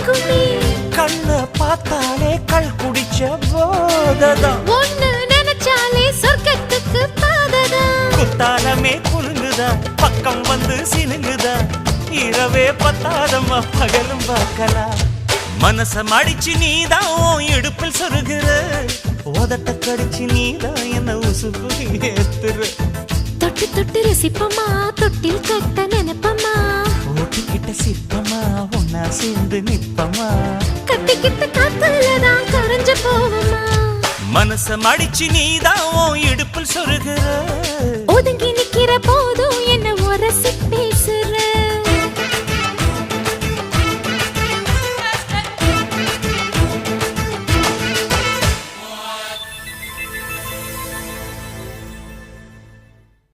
இருக்குமே. கண்ண பார்த்தாலே கள் குடிச்ச போததான். ஒண்ணு நினைச்சாலே சொர்க்கத்துக்கு பாததான். குத்தாலமே குலுங்குதா, பக்கம் வந்து சினுங்குதா, இரவே பத்தாதம்மா பகலும் பார்க்கலாம். மனச மடிச்சு நீதான் இடுப்பில் சொருகிற, உதட்ட கடிச்சு நீதான் என்ன உசுப்பு ஏத்துற. தொட்டு தொட்டு ரசிப்பமா, தொட்டில் கட்ட நினைப்பமா, ஓட்டிக்கிட்ட சிற்பமா ஒன்னா சேர்ந்து நிப்பமா, கட்டிக்கிட்ட காத்துலதான் கரைஞ்சு போவமா. மனச மடிச்சு நீதான் இடுப்பில் சொருகிற.